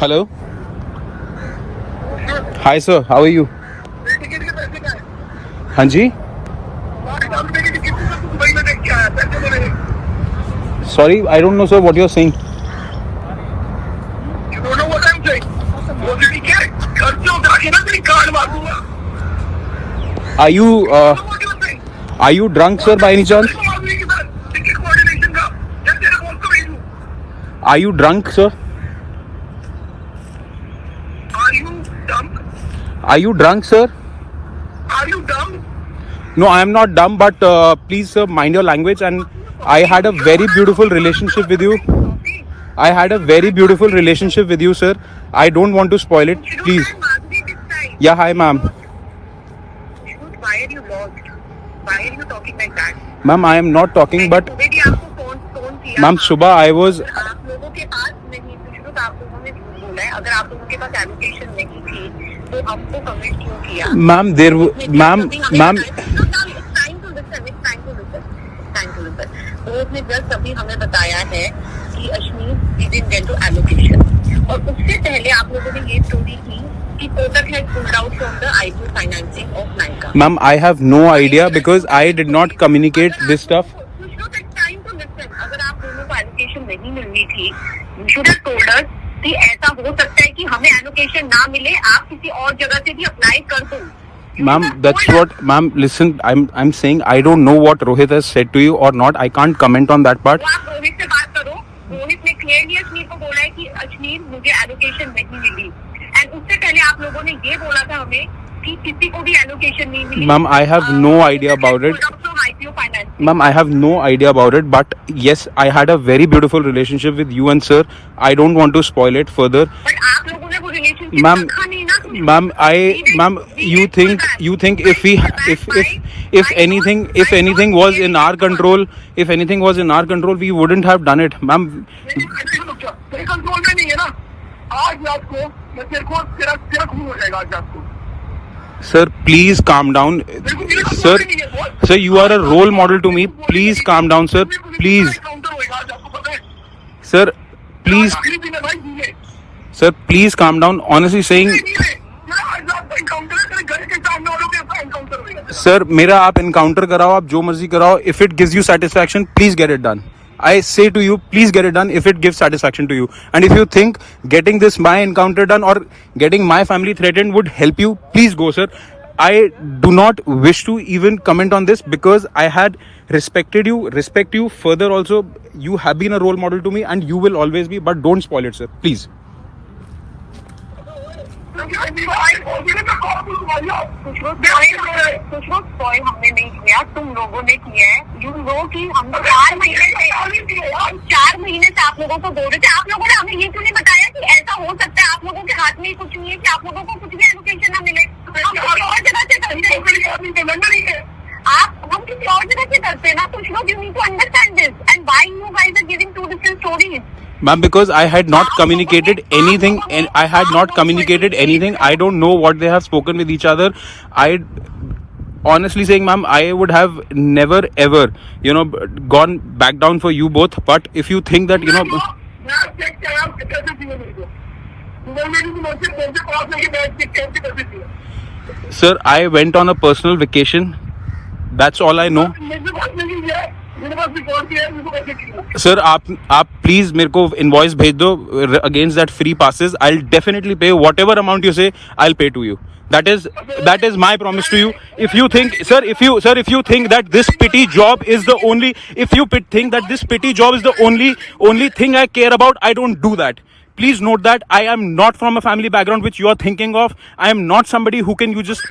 Hello. Hi sir, how are you? हाँ जी. Sorry, I don't know sir what you're saying. You don't know what I'm saying? वो तेरी क्या घर से उठा के ना तेरी कान मार दूंगा। Are you You know what you're saying? are you drunk sir by any chance? तेरे को मालूम है कि सर टिकट कोऑर्डिनेशन का या तेरे को उसको भेजूं? Are you drunk sir? Are you dumb? Are you drunk sir? Are you dumb? No, I am not dumb, but please sir mind your language, and I had a very beautiful relationship with you. I had a very beautiful relationship with you sir. I don't want to spoil it, please. Yeah, hi ma'am. Why are you lost? Why are you talking like that? Ma'am, I am not talking, but सुबह भी आपको phone किया ma'am, सुबह I was आप लोगों के पास नहीं शुरू तो आप लोगों ने झूठ बोला है अगर आप लोगों के पास एलोकेशन नहीं थी तो आपको कमेंट क्यों किया ma'am there ma'am तो उसने जस्ट अभी हमें बताया है कि अश्मीर didn't get to allocation और उससे पहले आप लोगों ने ये स्टोरी की कि Kotak has pulled out from the IPO financing of Nykaa. ma'am, I have no idea because I did not communicate this stuff. अगर आप दोनों को एलोकेशन नहीं मिलनी थी should have told us कि ऐसा हो सकता है कि हमें एलोकेशन ना मिले आप किसी और जगह से भी अप्लाई कर दो. Ma'am, that's what ma'am, listen, I'm saying I don't know what Rohit has said to you or not. I can't comment on that part. तो आप रोहित से बात करो. रोहित ने क्लियरली अश्मीर को बोला है कि अश्मीर मुझे एलोकेशन नहीं मिली एंड उससे पहले आप लोगों ने ये बोला था हमें कि किसी को भी एलोकेशन नहीं मिली. Ma'am, I have no idea about it. IPO financing. Ma'am, I have no idea about it, but yes, I had a very beautiful relationship with you and sir. I don't want to spoil it further. But आप लोगों ने वो relationship Ma'am, रखा नहीं ना. ma'am, you think if anything was in our control, we wouldn't have done it, ma'am. तेरे control में नहीं है ना. आज रात को मैं तेरे को तेरा खून हो जाएगा आज रात को. Sir, please calm down. Sir, you are a role model to me. Please calm down, sir. Please. Sir, please. Sir, please calm down. Honestly saying, sir, मेरा आप encounter कराओ, आप जो मर्जी कराओ. If it gives you satisfaction, please get it done. I say to you, please get it done if it gives satisfaction to you. And if you think getting this my encounter done or getting my family threatened would help you, please go, sir. I do not wish to even comment on this because I had respect you further also. You have been a role model to me and you will always be, but don't spoil it, sir. Please. कुछ लोग spoil हमने नहीं किया तुम लोगों ने किया है. यू नो कि हम 4 महीने से आप लोगों को बोल रहे थे. आप लोगों ने हमें ये क्यों नहीं बताया कि ऐसा हो सकता है. आप लोगों के हाथ में कुछ नहीं है कि आप लोगों को कुछ भी एजुकेशन ना मिले. हम किसी और जगह से करते हैं. हम किसी और जगह से करते हैं ना. कुछ लोग you need to understand this and why you guys are giving two different stories. Ma'am, because I had not communicated anything and I don't know what they have spoken with each other. I honestly saying, ma'am, I would have never ever, gone back down for you both. But if you think that, sir, I went on a personal vacation. That's all I know. Sir, आप please मेरे को invoice भेज दो against that free passes. I'll definitely pay whatever amount you say. I'll pay to you. That is my promise to you. If you think, sir, if you think that this pity job is the only, only thing I care about, I don't do that. Please note that I am not from a family background which you are thinking of. I am not somebody who can you just.